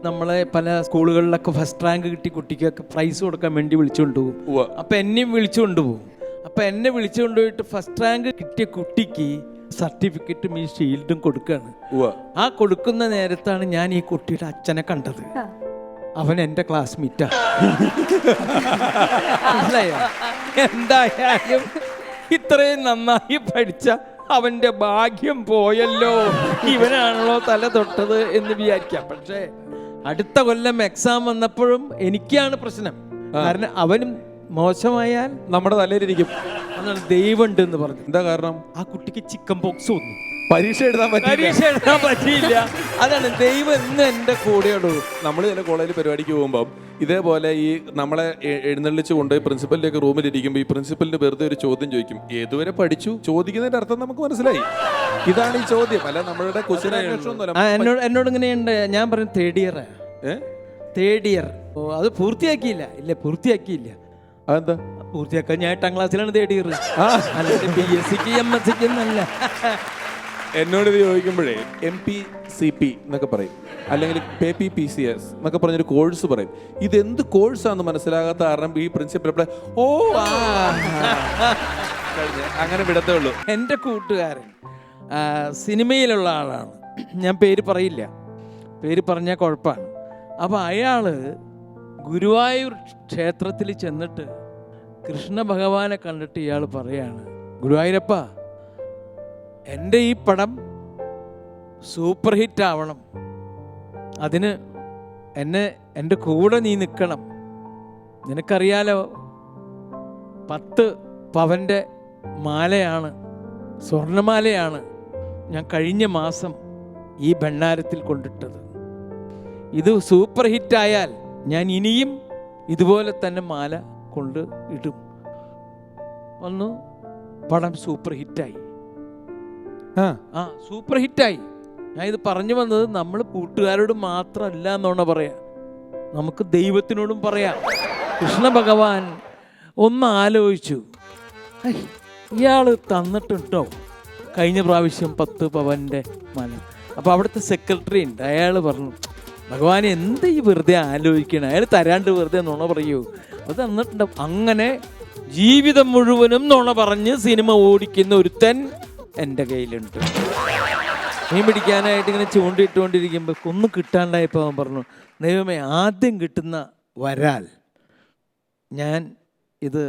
നമ്മളെ പല സ്കൂളുകളിലൊക്കെ ഫസ്റ്റ് റാങ്ക് കിട്ടി കുട്ടിക്കൊക്കെ പ്രൈസ് കൊടുക്കാൻ വേണ്ടി വിളിച്ചുകൊണ്ടുപോകും. അപ്പം എന്നെയും വിളിച്ചുകൊണ്ടുപോകും. അപ്പം എന്നെ വിളിച്ചുകൊണ്ടുപോയിട്ട് ഫസ്റ്റ് റാങ്ക് കിട്ടിയ കുട്ടിക്ക് സർട്ടിഫിക്കറ്റും ഈ ഷീൽഡും കൊടുക്കുകയാണ്. ആ കൊടുക്കുന്ന നേരത്താണ് ഞാൻ ഈ കുട്ടിയുടെ അച്ഛനെ കണ്ടത്. അവൻ എൻ്റെ ക്ലാസ്മേറ്റാ. എന്തായാലും ഇത്രയും നന്നായി പഠിച്ച അവൻ്റെ ഭാഗ്യം പോയല്ലോ, ഇവനാണല്ലോ തല തൊട്ടത് എന്ന് വിചാരിക്കാം. പക്ഷേ അടുത്ത കൊല്ലം എക്സാം വന്നപ്പോഴും എനിക്കാണ് പ്രശ്നം. കാരണം അവനും മോശമായാൽ നമ്മുടെ തലയിലിരിക്കും. അതാണ് ദൈവം ഉണ്ട് എന്ന് പറഞ്ഞു. എന്താ കാരണം? ആ കുട്ടിക്ക് ചിക്കൻ പോക്സ് വന്നു, പരീക്ഷ എഴുതാൻ പറ്റിയില്ല. അതാണ് ദൈവം ഇന്ന് എൻ്റെ കൂടെയുള്ളൂ. നമ്മൾ ചില കോളേജിൽ പരിപാടിക്ക് പോകുമ്പോൾ ഇതേപോലെ ഈ നമ്മളെ എഴുന്നള്ളിച്ച് കൊണ്ടുപോയി പ്രിൻസിപ്പലിലേക്ക് റൂമിലിരിക്കുമ്പോൾ ഈ പ്രിൻസിപ്പലിന് വെറുതെ ഒരു ചോദ്യം ചോദിക്കും, ഏതുവരെ പഠിച്ചു? ചോദിക്കുന്നതിന്റെ അർത്ഥം നമുക്ക് മനസ്സിലായി, ഇതാണ് ഈ ചോദ്യം. അല്ല നമ്മളുടെ ക്വസ്റ്റ്യൻ എന്നോട് ഇങ്ങനെയുണ്ട്. ഞാൻ പറഞ്ഞു തേർഡ് ഇയർ. അത് പൂർത്തിയാക്കിയില്ല. പൂർത്തിയാക്കിയില്ല. അതെന്താ പൂർത്തിയാക്കാൻ? ഞാൻ 8ാം ക്ലാസ്സിലാണ് തേർഡ് ഇയർ. അല്ലാതെ BSc MSc എന്നല്ല. എന്നോട് ഇത് ചോദിക്കുമ്പോഴേ MPCP എന്നൊക്കെ പറയും, അല്ലെങ്കിൽ PPPCS എന്നൊക്കെ പറഞ്ഞൊരു കോഴ്സ് പറയും. ഇതെന്ത് കോഴ്സാണെന്ന് മനസ്സിലാകാത്ത കാരണം ഈ പ്രിൻസിപ്പൽ അങ്ങനെ വിടത്തേ ഉള്ളൂ. എൻ്റെ കൂട്ടുകാരൻ സിനിമയിലുള്ള ആളാണ്, ഞാൻ പേര് പറയില്ല, പേര് പറഞ്ഞാൽ കുഴപ്പമാണ്. അപ്പോൾ അയാൾ ഗുരുവായൂർ ക്ഷേത്രത്തിൽ ചെന്നിട്ട് കൃഷ്ണ ഭഗവാനെ കണ്ടിട്ട് ഇയാൾ പറയാണ്, ഗുരുവായൂരപ്പ, എൻ്റെ ഈ പടം സൂപ്പർ ഹിറ്റ് ആവണം, അതിന് എൻ്റെ കൂടെ നീ നിൽക്കണം. നിനക്കറിയാലോ 10 പവൻ്റെ മാലയാണ്, സ്വർണ്ണമാലയാണ് ഞാൻ കഴിഞ്ഞ മാസം ഈ ഭണ്ഡാരത്തിൽ കൊണ്ടിട്ടത്. ഇത് സൂപ്പർ ഹിറ്റായാൽ ഞാൻ ഇനിയും ഇതുപോലെ തന്നെ മാല കൊണ്ട് ഇടും. വന്നു, പടം സൂപ്പർ ഹിറ്റായി. സൂപ്പർ ഹിറ്റായി. ഞാൻ ഇത് പറഞ്ഞു വന്നത് നമ്മൾ കൂട്ടുകാരോട് മാത്രമല്ല എന്നാണ് പറയാം, നമുക്ക് ദൈവത്തിനോടും പറയാം. കൃഷ്ണ ഭഗവാൻ ഒന്ന് ആലോചിച്ചു, ഇയാൾ തന്നിട്ടുണ്ടോ കഴിഞ്ഞ പ്രാവശ്യം 10 പവൻ്റെ മാല? അപ്പോൾ അവിടുത്തെ സെക്രട്ടറി ഉണ്ട്, അയാൾ പറഞ്ഞു, ഭഗവാൻ എന്ത് ഈ വെറുതെ ആലോചിക്കണം, അയാൾ തരാണ്ട് വെറുതെ നുണ പറയൂ, അത് തന്നിട്ടുണ്ടാവും. അങ്ങനെ ജീവിതം മുഴുവനും നുണ പറഞ്ഞ് സിനിമ ഓടിക്കുന്ന ഒരുത്തൻ എൻ്റെ കയ്യിലുണ്ട്. മീൻ പിടിക്കാനായിട്ട് ഇങ്ങനെ ചൂണ്ടിയിട്ടുകൊണ്ടിരിക്കുമ്പോൾ ഒന്നും കിട്ടാണ്ടായപ്പോൾ അവൻ പറഞ്ഞു, ദൈവമേ, ആദ്യം കിട്ടുന്ന വരാൽ ഞാൻ ഇത്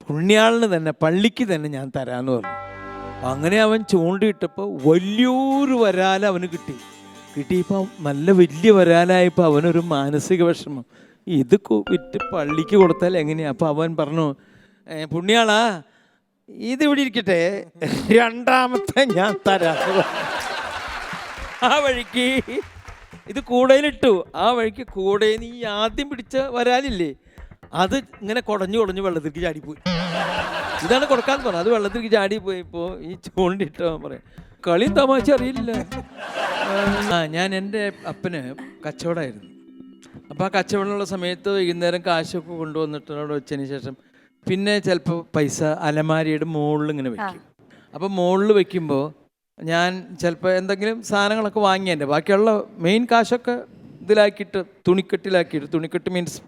പുണ്യാളിന് തന്നെ, പള്ളിക്ക് തന്നെ ഞാൻ തരാമെന്ന് പറഞ്ഞു. അങ്ങനെ അവൻ ചൂണ്ടിയിട്ടപ്പോൾ വലിയൊരു വരാൽ അവന് കിട്ടിയപ്പോൾ നല്ല വലിയ വരാലായപ്പോൾ അവനൊരു മാനസിക വിഷമം, ഇത് വിറ്റ് പള്ളിക്ക് കൊടുത്താൽ എങ്ങനെയാ? അപ്പോൾ അവൻ പറഞ്ഞു, പുണ്യാളാ, ഇതിവിടെ ഇരിക്കട്ടെ, രണ്ടാമത്തെ ഞാൻ തരാം. ആ വഴിക്ക് ഇത് കൂടയിലിട്ടു. ആ വഴിക്ക് കൂടയിൽ നീ ആദ്യം പിടിച്ച വരാലില്ലേ, അത് ഇങ്ങനെ കുടഞ്ഞു വെള്ളത്തിലേക്ക് ചാടിപ്പോയി. ഇതാണ് കൊടുക്കാന്ന് പറഞ്ഞത്. അത് വെള്ളത്തിലേക്ക് ചാടിപ്പോയപ്പോൾ ഈ ചൂണ്ടിട്ടോ പറയാം, കളിയും തമാശ അറിയില്ല. ഞാൻ എൻ്റെ അപ്പന് കച്ചവടമായിരുന്നു. അപ്പോൾ ആ കച്ചവടമുള്ള സമയത്ത് വൈകുന്നേരം കാശൊക്കെ കൊണ്ടുവന്നിട്ട് അവിടെ വെച്ചതിന് ശേഷം പിന്നെ ചിലപ്പോൾ പൈസ അലമാരിയുടെ മുകളിൽ ഇങ്ങനെ വെക്കും. അപ്പോൾ മുകളിൽ വെക്കുമ്പോൾ ഞാൻ ചിലപ്പോൾ എന്തെങ്കിലും സാധനങ്ങളൊക്കെ വാങ്ങിയതിൻ്റെ ബാക്കിയുള്ള മെയിൻ കാശൊക്കെ ഇതിലാക്കിയിട്ട് തുണിക്കെട്ട് മീൻസ്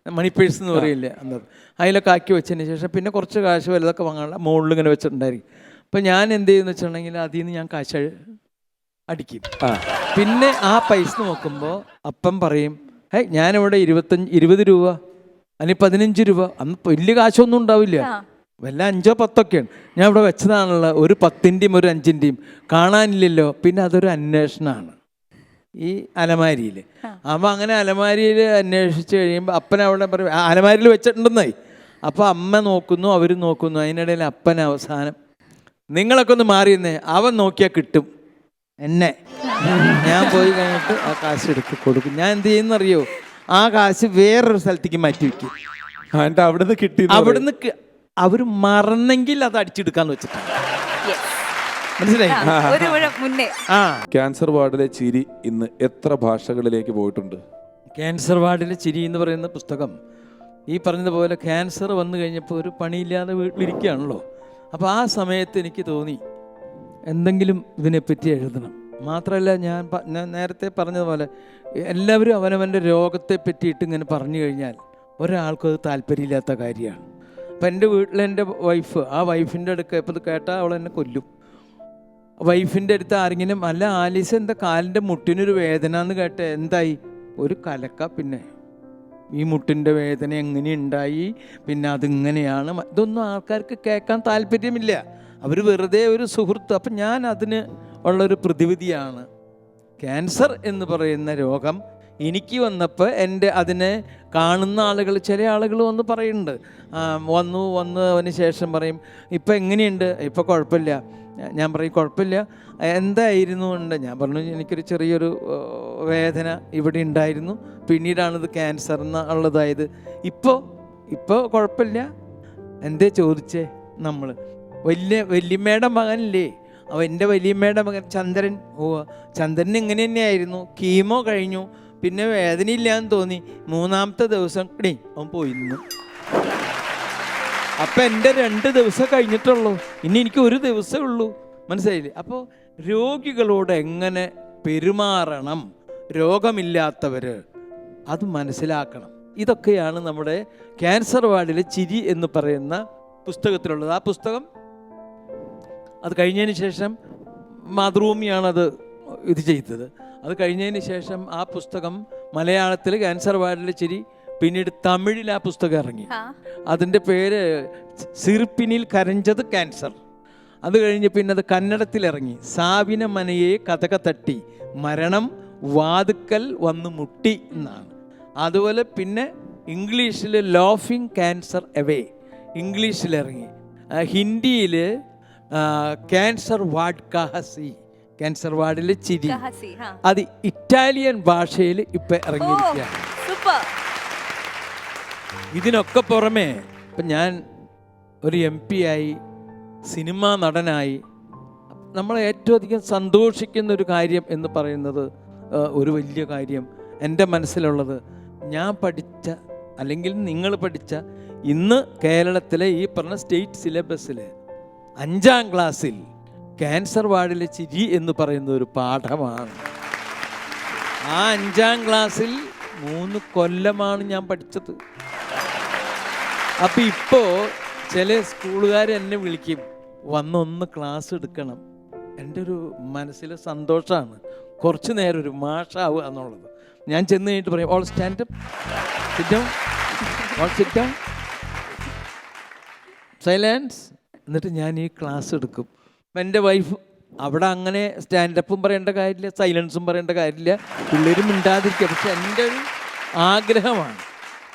മണി പേഴ്സ് എന്ന് പറയില്ലേ, അന്നത് അതിലൊക്കെ ആക്കി വെച്ചതിന് ശേഷം പിന്നെ കുറച്ച് കാശ് വലുതൊക്കെ വാങ്ങാനുള്ള മുകളിൽ ഇങ്ങനെ വെച്ചിട്ടുണ്ടായിരിക്കും. അപ്പോൾ ഞാൻ എന്ത് ചെയ്യുമെന്ന് വെച്ചിട്ടുണ്ടെങ്കിൽ അതിൽ നിന്ന് ഞാൻ കാശ് അടിക്കും. പിന്നെ ആ പൈസ നോക്കുമ്പോൾ അപ്പം പറയും, ഞാനിവിടെ 20 രൂപ അല്ലെങ്കിൽ 15 രൂപ, അന്ന് വലിയ കാശൊന്നും ഉണ്ടാവില്ല, വല്ല 5 or 10 ഞാൻ ഇവിടെ വെച്ചതാണല്ലോ, ഒരു 10ൻ്റെയും ഒരു 5ൻ്റെയും കാണാനില്ലല്ലോ. പിന്നെ അതൊരു അന്വേഷണമാണ് ഈ അലമാരിയിൽ. അപ്പോൾ അങ്ങനെ അലമാരിയിൽ അന്വേഷിച്ച് കഴിയുമ്പോൾ അപ്പൻ അവിടെ പറയും, അലമാരിയിൽ വെച്ചിട്ടുണ്ടെന്നായി. അപ്പോൾ അമ്മ നോക്കുന്നു, അവർ നോക്കുന്നു. അതിനിടയിൽ അപ്പൻ അവസാനം, നിങ്ങളൊക്കെ ഒന്ന് മാറിയെന്നേ, അവൻ നോക്കിയാൽ കിട്ടും എന്നെ. ഞാൻ പോയി കഴിഞ്ഞിട്ട് ആ കാശ് എടുത്ത് കൊടുക്കും. ഞാൻ എന്ത് ചെയ്യുന്നറിയോ, ആ കാശ് വേറൊരു സ്ഥലത്തേക്ക് മാറ്റി വയ്ക്കും. അവിടുന്ന് കിട്ടി, അവിടുന്ന് അവർ മറന്നെങ്കിൽ അത് അടിച്ചെടുക്കാന്ന് വെച്ചിട്ടാണ്. മനസ്സിലായി? ക്യാൻസർ വാർഡിലെ ചിരി ഇന്ന് എത്ര ഭാഷകളിലേക്ക് പോയിട്ടുണ്ട്? ക്യാൻസർ വാർഡിലെ ചിരി എന്ന് പറയുന്ന പുസ്തകം ഈ പറഞ്ഞതുപോലെ ക്യാൻസർ വന്നു കഴിഞ്ഞപ്പോൾ ഒരു പണിയില്ലാതെ വീട്ടിലിരിക്കുകയാണല്ലോ. അപ്പോൾ ആ സമയത്ത് എനിക്ക് തോന്നി എന്തെങ്കിലും ഇതിനെപ്പറ്റി എഴുതണം. മാത്രമല്ല ഞാൻ നേരത്തെ പറഞ്ഞതുപോലെ എല്ലാവരും അവനവൻ്റെ രോഗത്തെ പറ്റിയിട്ട് ഇങ്ങനെ പറഞ്ഞു കഴിഞ്ഞാൽ ഒരാൾക്കും അത് താല്പര്യമില്ലാത്ത കാര്യമാണ്. അപ്പം എൻ്റെ വീട്ടിൽ എൻ്റെ വൈഫ്, ആ വൈഫിൻ്റെ അടുക്ക ഇപ്പോൾ ഇത് കേട്ടാൽ അവൾ എന്നെ കൊല്ലും. വൈഫിൻ്റെ അടുത്ത് ആരെങ്കിലും അല്ല ആലീസ് എന്താ കാലിൻ്റെ മുട്ടിനൊരു വേദന എന്ന് കേട്ടെ, എന്തായി? ഒരു കലക്ക. പിന്നെ ഈ മുട്ടിൻ്റെ വേദന എങ്ങനെ ഉണ്ടായി, പിന്നെ അതിങ്ങനെയാണ്, ഇതൊന്നും ആൾക്കാർക്ക് കേൾക്കാൻ താല്പര്യമില്ല. അവർ വെറുതെ ഒരു സുഹൃത്ത്. അപ്പം ഞാൻ അതിന് ഉള്ളൊരു പ്രതിവിധിയാണ്. ക്യാൻസർ എന്ന് പറയുന്ന രോഗം എനിക്ക് വന്നപ്പോൾ അതിനെ കാണുന്ന ആളുകൾ, ചില ആളുകൾ വന്ന് പറയുന്നുണ്ട്, വന്നതിന് ശേഷം പറയും ഇപ്പം എങ്ങനെയുണ്ട്, ഇപ്പം കുഴപ്പമില്ല. ഞാൻ പറയും കുഴപ്പമില്ല, എന്തായിരുന്നു ഉണ്ട്. ഞാൻ പറഞ്ഞു എനിക്കൊരു ചെറിയൊരു വേദന ഇവിടെ ഉണ്ടായിരുന്നു, പിന്നീടാണിത് ക്യാൻസർ എന്നുള്ളതായത്. ഇപ്പോൾ കുഴപ്പമില്ല. എന്തേ ചോദിച്ചേ? നമ്മൾ വല്യമ്മയുടെ മകനില്ലേ, എൻ്റെ വല്യമ്മയുടെ മകൻ ചന്ദ്രൻ. ചന്ദ്രൻ ഇങ്ങനെ തന്നെയായിരുന്നു. കീമോ കഴിഞ്ഞു, പിന്നെ വേദനയില്ലാന്ന് തോന്നി, 3-ാമത്തെ ദിവസം അവൻ പോയിരുന്നു. അപ്പം എൻ്റെ 2 ദിവസം കഴിഞ്ഞിട്ടുള്ളൂ, ഇനി എനിക്ക് 1 ദിവസമേ ഉള്ളൂ. മനസ്സിലായില്ലേ? അപ്പോൾ രോഗികളോട് എങ്ങനെ പെരുമാറണം, രോഗമില്ലാത്തവർ അത് മനസ്സിലാക്കണം. ഇതൊക്കെയാണ് നമ്മുടെ ക്യാൻസർ വാർഡിലെ ചിരി എന്ന് പറയുന്ന പുസ്തകത്തിലുള്ളത്. ആ പുസ്തകം അത് കഴിഞ്ഞതിന് ശേഷം മാതൃഭൂമിയാണത് ഇത് ചെയ്തത്. അത് കഴിഞ്ഞതിന് ശേഷം ആ പുസ്തകം മലയാളത്തിൽ ക്യാൻസർ വാർഡിലെ ചിരി, പിന്നീട് തമിഴിൽ ആ പുസ്തകം ഇറങ്ങി. അതിൻ്റെ പേര് സിർപ്പിനിൽ കരഞ്ചത് ക്യാൻസർ. അത് കഴിഞ്ഞ് പിന്നെ അത് കന്നഡത്തിലിറങ്ങി, സാവിന മനയെ കഥക തട്ടി മരണം വാതുക്കൽ വന്ന് മുട്ടി എന്നാണ്. അതുപോലെ പിന്നെ ഇംഗ്ലീഷിൽ ലോഫിങ് ക്യാൻസർ എവേ ഇംഗ്ലീഷിലിറങ്ങി. ഹിന്ദിയിൽ ക്യാൻസർ വാർഡ് കഹസി, ക്യാൻസർ വാർഡിലെ ചിരി, അത് ഇറ്റാലിയൻ ഭാഷയിൽ ഇപ്പം ഇറങ്ങിയിരിക്കുകയാണ്. ഇതിനൊക്കെ പുറമെ ഇപ്പം ഞാൻ ഒരു MP ആയി, സിനിമാ നടനായി. നമ്മളെ ഏറ്റവും അധികം സന്തോഷിക്കുന്ന ഒരു കാര്യം എന്ന് പറയുന്നത്, ഒരു വലിയ കാര്യം എൻ്റെ മനസ്സിലുള്ളത്, ഞാൻ പഠിച്ച അല്ലെങ്കിൽ നിങ്ങൾ പഠിച്ച ഇന്ന് കേരളത്തിലെ ഈ പറഞ്ഞ സ്റ്റേറ്റ് സിലബസിൽ 5ാം ക്ലാസ്സിൽ ക്യാൻസർ വാർഡിലെ ചിരി എന്ന് പറയുന്ന ഒരു പാഠമാണ്. ആ 5ാം ക്ലാസ്സിൽ 3 കൊല്ലമാണ് ഞാൻ പഠിച്ചത്. അപ്പം ഇപ്പോൾ ചില സ്കൂളുകാർ എന്നെ വിളിക്കും, വന്നൊന്ന് ക്ലാസ് എടുക്കണം. എൻ്റെ ഒരു മനസ്സിലെ സന്തോഷമാണ് കുറച്ച് നേരം ഒരു മാഷാവുക എന്നുള്ളത്. ഞാൻ ചെന്ന് കഴിഞ്ഞിട്ട് പറയും, all stand up, sit down, all sit down, silence. എന്നിട്ട് ഞാൻ ഈ ക്ലാസ് എടുക്കും. അപ്പം എൻ്റെ വൈഫ് അവിടെ അങ്ങനെ സ്റ്റാൻഡപ്പും പറയേണ്ട കാര്യമില്ല, സൈലൻസും പറയേണ്ട കാര്യമില്ല, പിള്ളേരും മിണ്ടാതിരിക്കുക. പക്ഷെ എൻ്റെ ഒരു ആഗ്രഹമാണ്.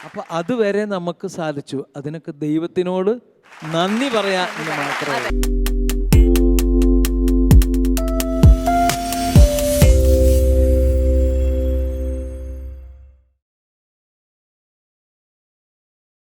അപ്പോൾ അതുവരെ നമുക്ക് സാധിച്ചു. അതിനൊക്കെ ദൈവത്തിനോട് നന്ദി പറയാൻ മാത്രമേ.